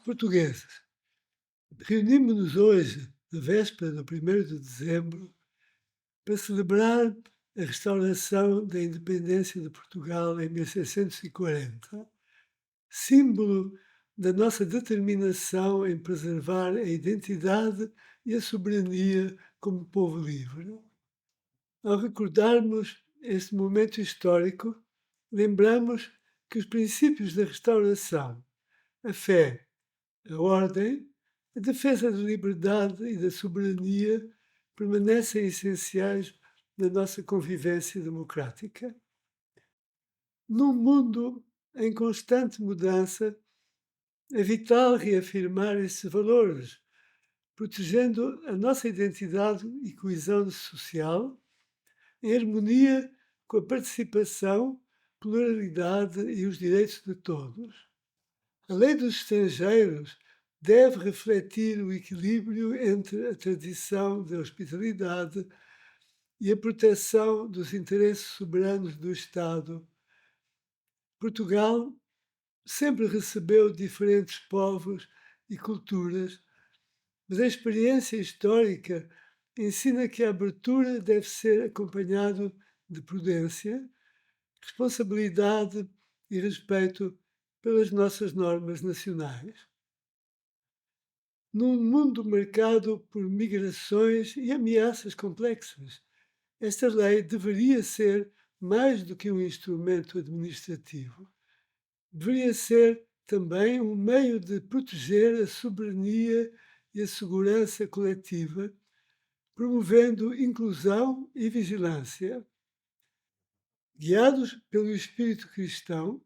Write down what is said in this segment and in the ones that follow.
Portugueses, reunimos-nos hoje, na véspera do 1º de dezembro, para celebrar a restauração da independência de Portugal em 1640, símbolo da nossa determinação em preservar a identidade e a soberania como povo livre. Ao recordarmos este momento histórico, lembramos que os princípios da restauração, a fé, a ordem, a defesa da liberdade e da soberania permanecem essenciais na nossa convivência democrática. Num mundo em constante mudança, é vital reafirmar esses valores, protegendo a nossa identidade e coesão social, em harmonia com a participação, pluralidade e os direitos de todos. A lei dos estrangeiros deve refletir o equilíbrio entre a tradição da hospitalidade e a proteção dos interesses soberanos do Estado. Portugal sempre recebeu diferentes povos e culturas, mas a experiência histórica ensina que a abertura deve ser acompanhada de prudência, responsabilidade e respeito pelas nossas normas nacionais. Num mundo marcado por migrações e ameaças complexas, esta lei deveria ser mais do que um instrumento administrativo. Deveria ser também um meio de proteger a soberania e a segurança coletiva, promovendo inclusão e vigilância. Guiados pelo espírito cristão,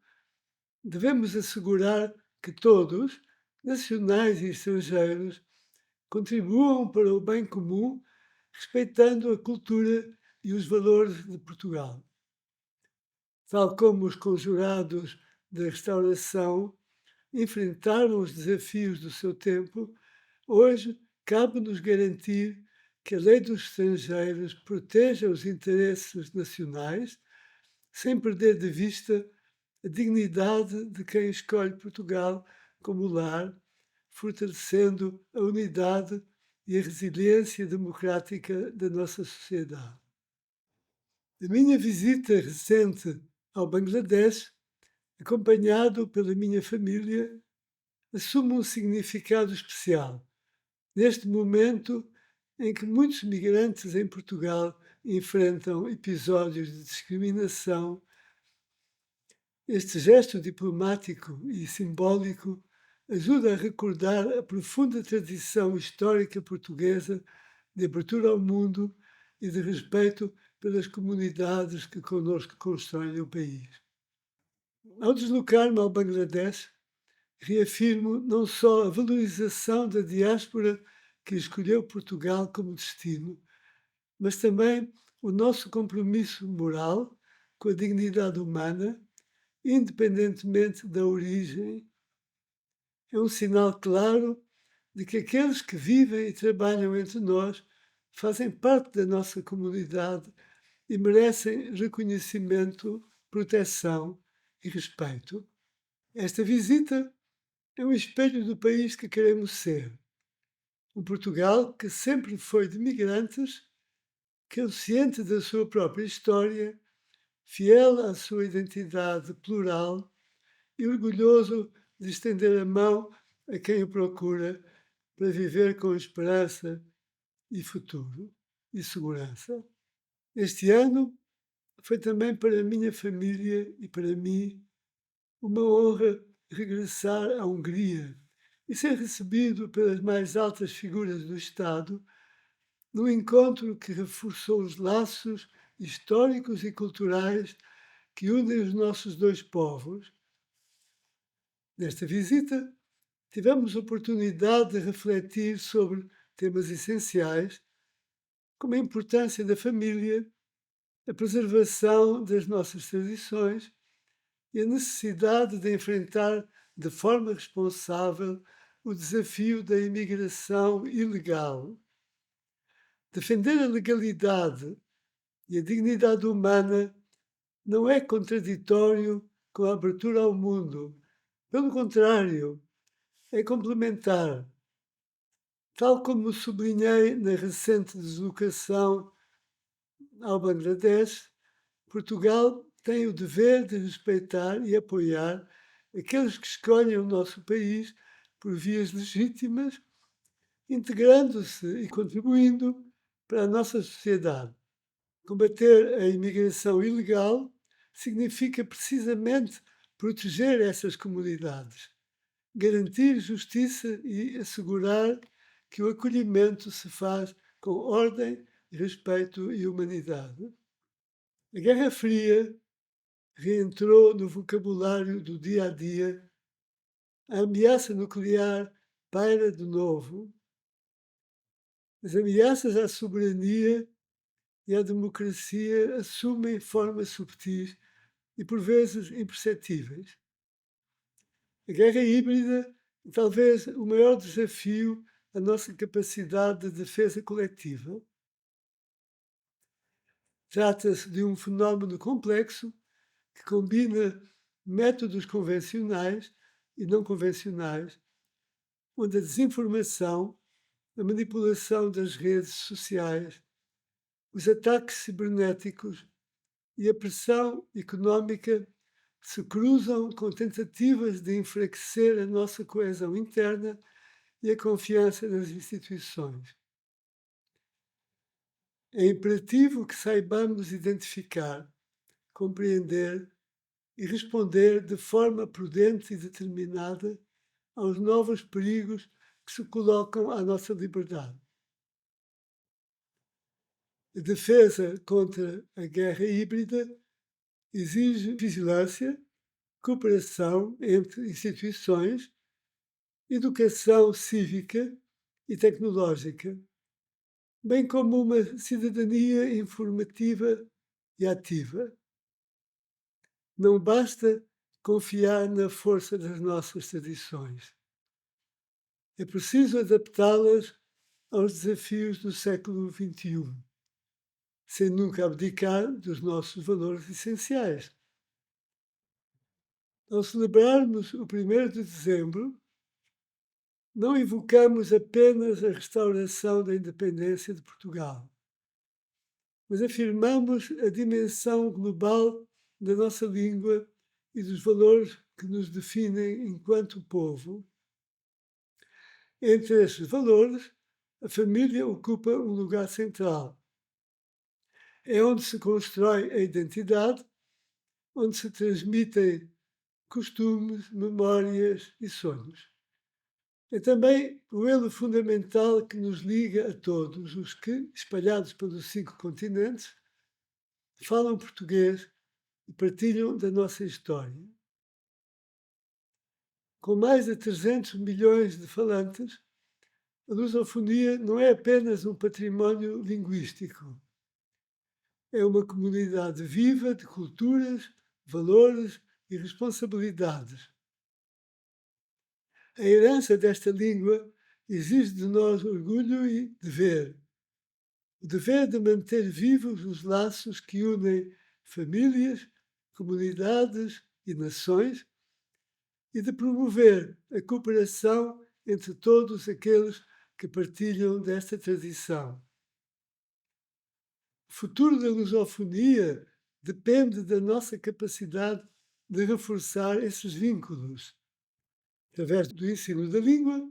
devemos assegurar que todos, nacionais e estrangeiros, contribuam para o bem comum, respeitando a cultura e os valores de Portugal. Tal como os conjurados da restauração enfrentaram os desafios do seu tempo, hoje cabe-nos garantir que a lei dos estrangeiros proteja os interesses nacionais, sem perder de vista a dignidade de quem escolhe Portugal como lar, fortalecendo a unidade e a resiliência democrática da nossa sociedade. A minha visita recente ao Bangladesh, acompanhado pela minha família, assume um significado especial. Neste momento em que muitos migrantes em Portugal enfrentam episódios de discriminação, este gesto diplomático e simbólico ajuda a recordar a profunda tradição histórica portuguesa de abertura ao mundo e de respeito pelas comunidades que connosco constroem o país. Ao deslocar-me ao Bangladesh, reafirmo não só a valorização da diáspora que escolheu Portugal como destino, mas também o nosso compromisso moral com a dignidade humana, independentemente da origem. É um sinal claro de que aqueles que vivem e trabalham entre nós fazem parte da nossa comunidade e merecem reconhecimento, proteção e respeito. Esta visita é um espelho do país que queremos ser. Um Portugal que sempre foi de migrantes, consciente da sua própria história, fiel à sua identidade plural e orgulhoso de estender a mão a quem o procura para viver com esperança e futuro e segurança. Este ano foi também para a minha família e para mim uma honra regressar à Hungria e ser recebido pelas mais altas figuras do Estado num encontro que reforçou os laços históricos e culturais que unem os nossos dois povos. Nesta visita, tivemos a oportunidade de refletir sobre temas essenciais, como a importância da família, a preservação das nossas tradições e a necessidade de enfrentar de forma responsável o desafio da imigração ilegal. Defender a legalidade e a dignidade humana não é contraditório com a abertura ao mundo. Pelo contrário, é complementar. Tal como sublinhei na recente deslocação ao Bangladesh, Portugal tem o dever de respeitar e apoiar aqueles que escolhem o nosso país por vias legítimas, integrando-se e contribuindo para a nossa sociedade. Combater a imigração ilegal significa precisamente proteger essas comunidades, garantir justiça e assegurar que o acolhimento se faz com ordem, respeito e humanidade. A Guerra Fria reentrou no vocabulário do dia a dia. A ameaça nuclear paira de novo. As ameaças à soberania e à democracia assumem formas subtis e por vezes imperceptíveis. A guerra híbrida é talvez o maior desafio à nossa capacidade de defesa coletiva. Trata-se de um fenómeno complexo que combina métodos convencionais e não convencionais, onde a desinformação, a manipulação das redes sociais, os ataques cibernéticos e a pressão económica se cruzam com tentativas de enfraquecer a nossa coesão interna e a confiança nas instituições. É imperativo que saibamos identificar, compreender e responder de forma prudente e determinada aos novos perigos que se colocam à nossa liberdade. A defesa contra a guerra híbrida exige vigilância, cooperação entre instituições, educação cívica e tecnológica, bem como uma cidadania informativa e ativa. Não basta confiar na força das nossas tradições. É preciso adaptá-las aos desafios do século XXI, sem nunca abdicar dos nossos valores essenciais. Ao celebrarmos o 1º de dezembro, não invocamos apenas a restauração da independência de Portugal, mas afirmamos a dimensão global da nossa língua e dos valores que nos definem enquanto povo. Entre estes valores, a família ocupa um lugar central. É onde se constrói a identidade, onde se transmitem costumes, memórias e sonhos. É também o elo fundamental que nos liga a todos os que, espalhados pelos 5 continentes, falam português e partilham da nossa história. Com mais de 300 milhões de falantes, a lusofonia não é apenas um património linguístico. É uma comunidade viva de culturas, valores e responsabilidades. A herança desta língua exige de nós orgulho e dever. O dever de manter vivos os laços que unem famílias, comunidades e nações e de promover a cooperação entre todos aqueles que partilham desta tradição. O futuro da lusofonia depende da nossa capacidade de reforçar esses vínculos, através do ensino da língua,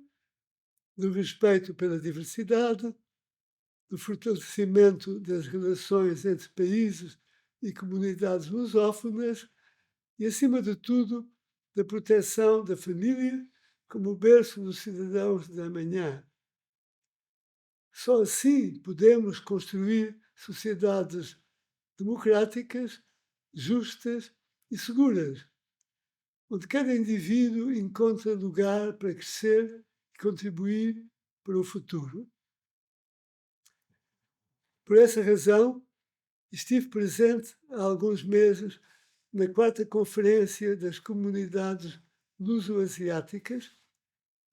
do respeito pela diversidade, do fortalecimento das relações entre países e comunidades lusófonas e, acima de tudo, da proteção da família como berço dos cidadãos da amanhã. Só assim podemos construir sociedades democráticas, justas e seguras, onde cada indivíduo encontra lugar para crescer e contribuir para o futuro. Por essa razão, estive presente há alguns meses na 4ª Conferência das Comunidades Luso-Asiáticas,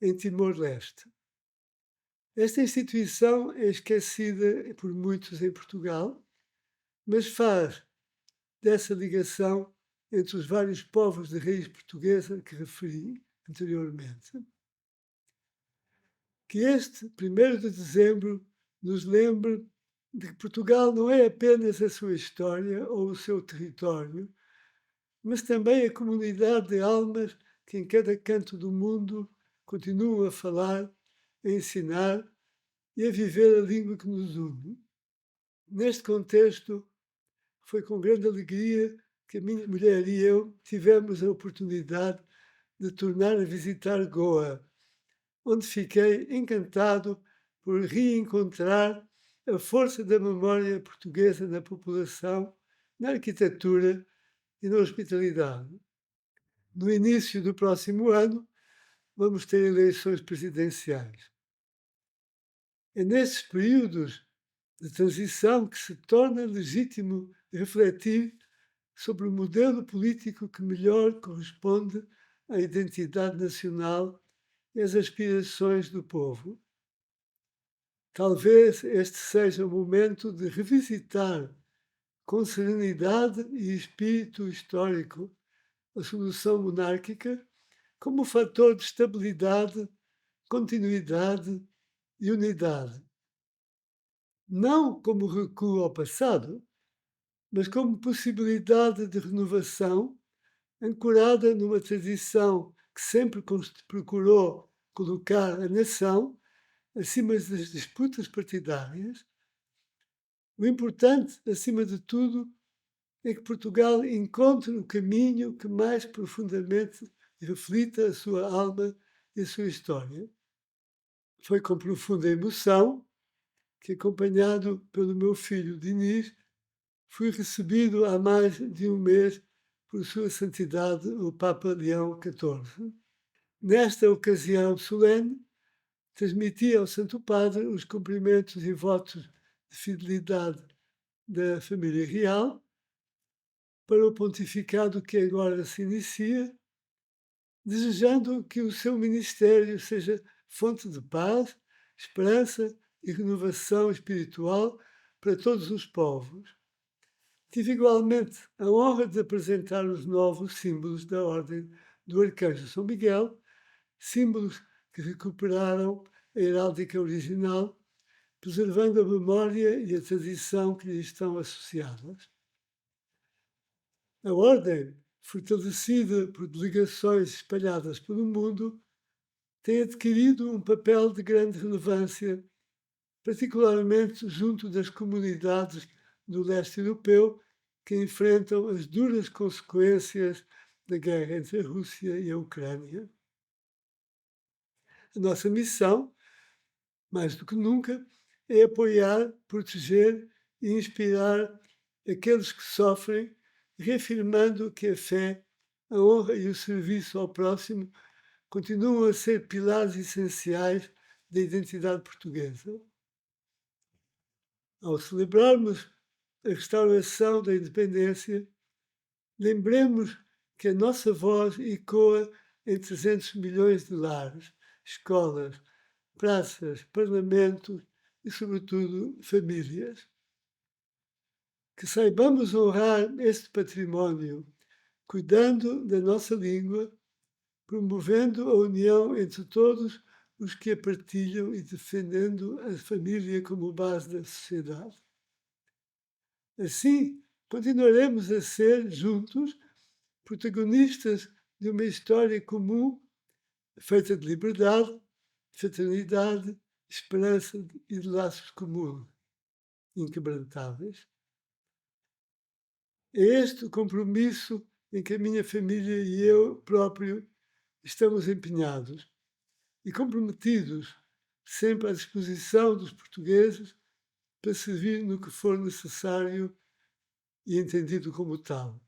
em Timor-Leste. Esta instituição é esquecida por muitos em Portugal, mas faz dessa ligação entre os vários povos de raiz portuguesa que referi anteriormente. que este 1º de dezembro nos lembre de que Portugal não é apenas a sua história ou o seu território, mas também a comunidade de almas que em cada canto do mundo continuam a falar, a ensinar e a viver a língua que nos une. Neste contexto, foi com grande alegria que a minha mulher e eu tivemos a oportunidade de tornar a visitar Goa, onde fiquei encantado por reencontrar a força da memória portuguesa na população, na arquitetura e na hospitalidade. No início do próximo ano, vamos ter eleições presidenciais. É nesses períodos de transição que se torna legítimo refletir sobre o modelo político que melhor corresponde à identidade nacional e às aspirações do povo. Talvez este seja o momento de revisitar com serenidade e espírito histórico a solução monárquica como fator de estabilidade, continuidade e unidade. Não como recuo ao passado, mas como possibilidade de renovação ancorada numa tradição que sempre procurou colocar a nação acima das disputas partidárias. O importante, acima de tudo, é que Portugal encontre o caminho que mais profundamente reflita a sua alma e a sua história. Foi com profunda emoção que, acompanhado pelo meu filho Dinis, fui recebido há mais de um mês por Sua Santidade o Papa Leão XIV. Nesta ocasião solene, transmiti ao Santo Padre os cumprimentos e votos de fidelidade da família real para o pontificado que agora se inicia, desejando que o seu ministério seja fonte de paz, esperança e renovação espiritual para todos os povos. Tive igualmente a honra de apresentar os novos símbolos da Ordem do Arcanjo São Miguel, símbolos que recuperaram a heráldica original, preservando a memória e a tradição que lhes estão associadas. A Ordem, fortalecida por delegações espalhadas pelo mundo, tem adquirido um papel de grande relevância, particularmente junto das comunidades do leste europeu que enfrentam as duras consequências da guerra entre a Rússia e a Ucrânia. A nossa missão, mais do que nunca, é apoiar, proteger e inspirar aqueles que sofrem, reafirmando que a fé, a honra e o serviço ao próximo continuam a ser pilares essenciais da identidade portuguesa. Ao celebrarmos a restauração da independência, lembremos que a nossa voz ecoa em 300 milhões de lares, escolas, praças, parlamentos e, sobretudo, famílias. Que saibamos honrar este património, cuidando da nossa língua, promovendo a união entre todos os que a partilham e defendendo a família como base da sociedade. Assim, continuaremos a ser, juntos, protagonistas de uma história comum feita de liberdade, fraternidade, esperança e de laços comuns, inquebrantáveis. É este o compromisso em que a minha família e eu próprio estamos empenhados e comprometidos, sempre à disposição dos portugueses para servir no que for necessário e entendido como tal.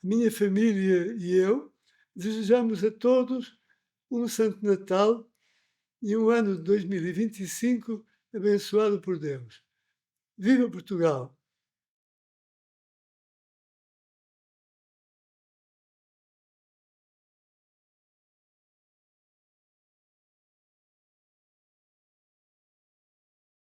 A minha família e eu desejamos a todos um Santo Natal e um ano de 2025 abençoado por Deus. Viva Portugal!